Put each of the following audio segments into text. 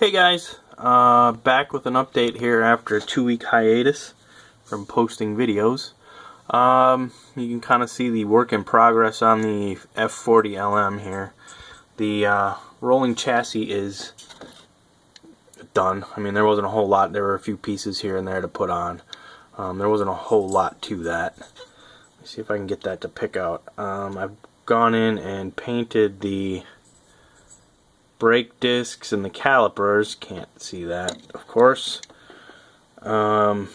Hey guys, back with an update here after a 2-week hiatus from posting videos. You can kind of see the work in progress on the F40 LM here. The rolling chassis is done. I mean, there wasn't a whole lot. There were a few pieces here and there to put on. There wasn't a whole lot to that. Let's see if I can get that to pick out. I've gone in and painted the brake discs and the calipers. Can't see that, of course. Anyway,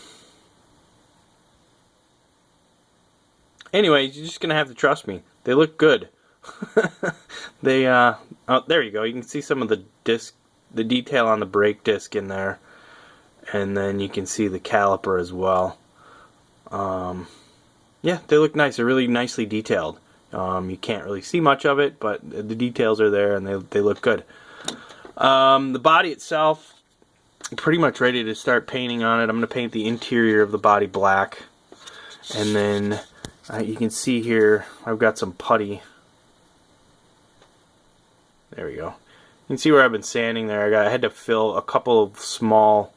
you're just gonna have to trust me. They look good. They oh, there you go. You can see some of the detail on the brake disc in there, and then you can see the caliper as well. Yeah, they look nice. They're really nicely detailed. You can't really see much of it, but the details are there and they look good. The body itself, I'm pretty much ready to start painting on it. I'm going to paint the interior of the body black, and then you can see here I've got some putty. There we go. You can see where I've been sanding there. I had to fill a couple of small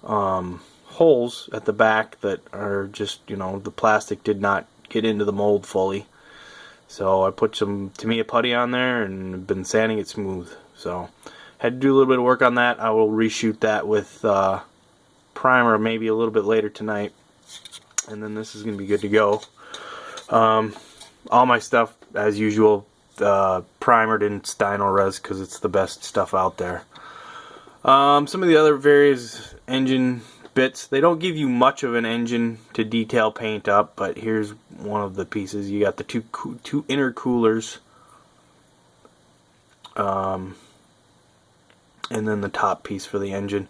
holes at the back that are just, you know, the plastic did not get into the mold fully. So I put some Tamiya putty on there and been sanding it smooth. So had to do a little bit of work on that. I will reshoot that with primer maybe a little bit later tonight, and then this is going to be good to go. All my stuff, as usual, primered in Stynylrez because it's the best stuff out there. Some of the other various engine bits, they don't give you much of an engine to detail paint up, but here's one of the pieces. You got the two intercoolers, and then the top piece for the engine.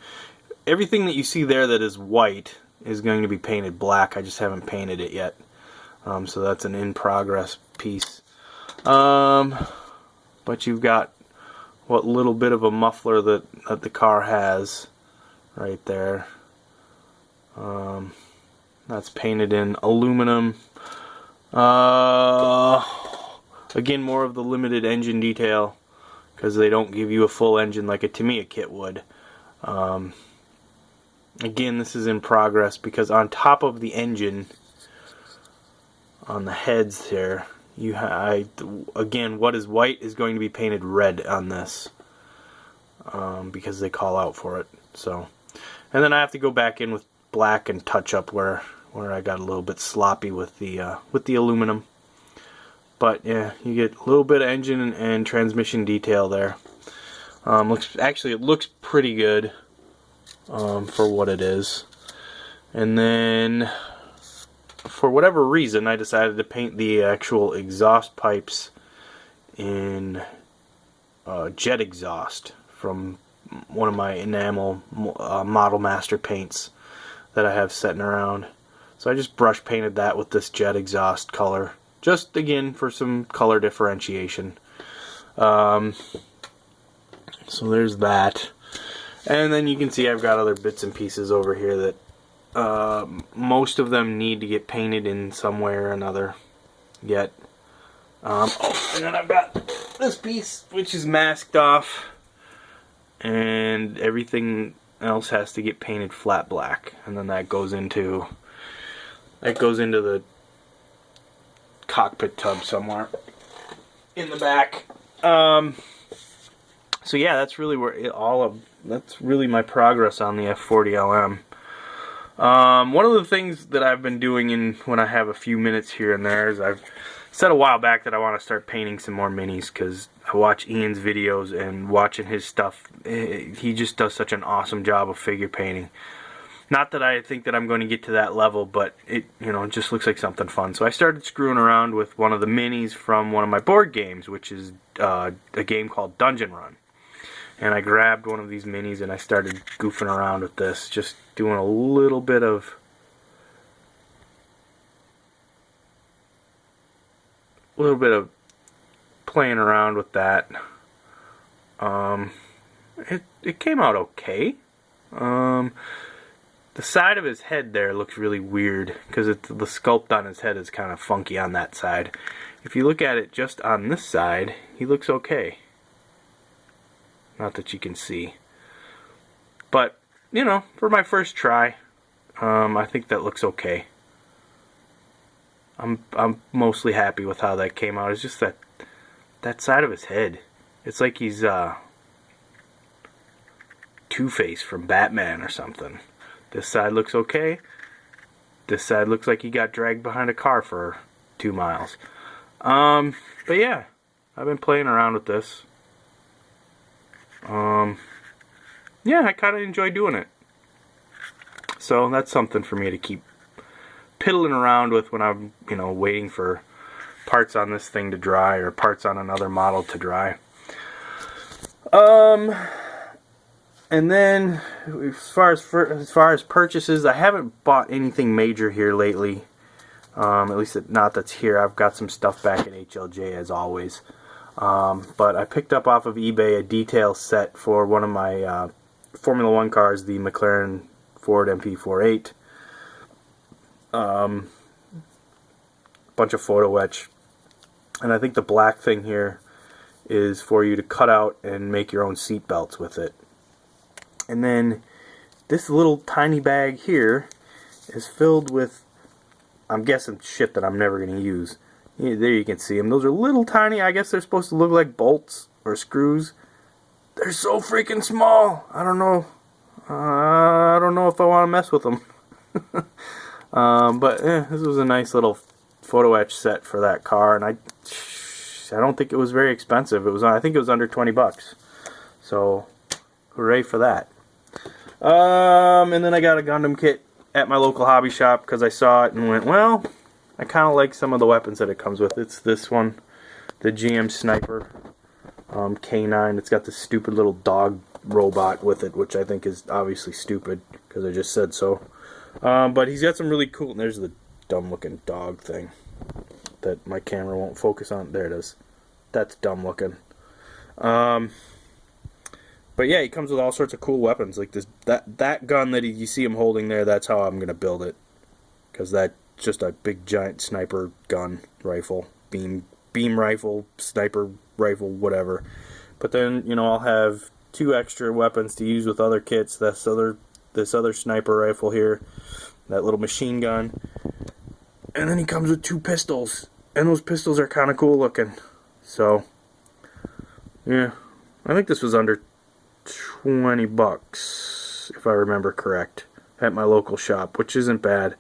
Everything that you see there that is white is going to be painted black. I just haven't painted it yet, so that's an in progress piece. But you've got what little bit of a muffler that the car has right there. That's painted in aluminum. Again, more of the limited engine detail, because they don't give you a full engine like a Tamiya kit would. Again, this is in progress because on top of the engine, on the heads here, again, what is white is going to be painted red on this, because they call out for it. So, and then I have to go back in with black and touch up where I got a little bit sloppy with the aluminum. But yeah, you get a little bit of engine and transmission detail there. It looks pretty good for what it is. And then, for whatever reason, I decided to paint the actual exhaust pipes in jet exhaust from one of my enamel Model Master paints that I have sitting around. So I just brush painted that with this jet exhaust color, just again for some color differentiation. So there's that, and then you can see I've got other bits and pieces over here that most of them need to get painted in some way or another yet. Oh, and then I've got this piece which is masked off, and everything else has to get painted flat black, and then that goes into the cockpit tub somewhere in the back. So yeah, that's really where that's really my progress on the F40 LM. One of the things that I've been doing when I have a few minutes here and there is I've said a while back that I want to start painting some more minis, because I watch Ian's videos, and watching his stuff, he just does such an awesome job of figure painting. Not that I think that I'm going to get to that level, but it just looks like something fun. So I started screwing around with one of the minis from one of my board games, which is a game called Dungeon Run. And I grabbed one of these minis and I started goofing around with this, just doing a little bit of playing around with that. It came out okay. The side of his head there looks really weird because the sculpt on his head is kind of funky on that side. If you look at it just on this side, he looks okay. Not that you can see. But, you know, for my first try, I think that looks okay. I'm mostly happy with how that came out. It's just that side of his head. It's like he's Two-Face from Batman or something. This side looks okay. This side looks like he got dragged behind a car for 2 miles. But yeah, I've been playing around with this. Yeah, I kind of enjoy doing it. So that's something for me to keep piddling around with when I'm, you know, waiting for parts on this thing to dry or parts on another model to dry. And then as far as purchases, I haven't bought anything major here lately. At least not that's here. I've got some stuff back at HLJ as always. But I picked up off of eBay a detail set for one of my Formula 1 cars, the McLaren Ford MP48. Bunch of photo etch. And I think the black thing here is for you to cut out and make your own seat belts with it. And then this little tiny bag here is filled with, I'm guessing, shit that I'm never going to use. Yeah, there you can see them. Those are little tiny, I guess they're supposed to look like bolts or screws. They're so freaking small. I don't know. I don't know if I want to mess with them. But this was a nice little photo etch set for that car, and I don't think it was very expensive. I think it was under 20 bucks. So, hooray for that. And then I got a Gundam kit at my local hobby shop because I saw it and went, well, I kind of like some of the weapons that it comes with. It's this one, the GM Sniper K9. It's got this stupid little dog robot with it, which I think is obviously stupid because I just said so. But he's got some really cool, and there's the dumb looking dog thing that my camera won't focus on. There it is. That's dumb looking. But yeah, he comes with all sorts of cool weapons, like that gun that you see him holding there. That's how I'm gonna build it, because that's just a big giant sniper gun rifle, beam rifle, sniper rifle, whatever. But then, you know, I'll have 2 extra weapons to use with other kits. This other sniper rifle here, that little machine gun, and then he comes with 2 pistols, and those pistols are kind of cool looking. So yeah, I think this was under 20 bucks, if I remember correct, at my local shop, which isn't bad.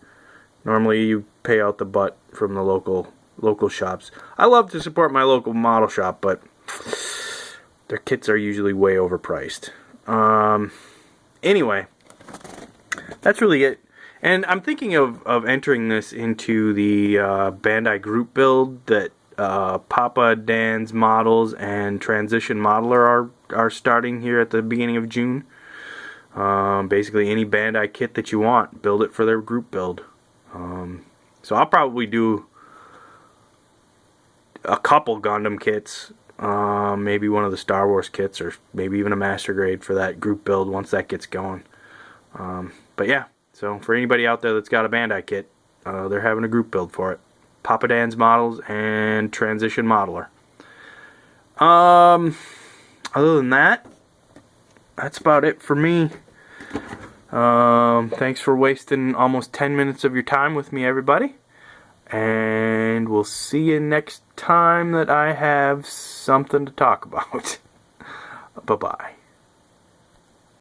Normally you pay out the butt from the local shops. I love to support my local model shop, but their kits are usually way overpriced. Anyway, that's really it. And I'm thinking of entering this into the Bandai group build that Papa Dan's Models and Transition Modeler are starting here at the beginning of June. Basically any Bandai kit that you want, build it for their group build. So I'll probably do a couple Gundam kits, maybe one of the Star Wars kits, or maybe even a Master Grade for that group build once that gets going. But yeah, so for anybody out there that's got a Bandai kit, they're having a group build for it. Papa Dan's Models and Transition Modeler. Other than that, that's about it for me. Thanks for wasting almost 10 minutes of your time with me, everybody. And we'll see you next time that I have something to talk about. Bye-bye.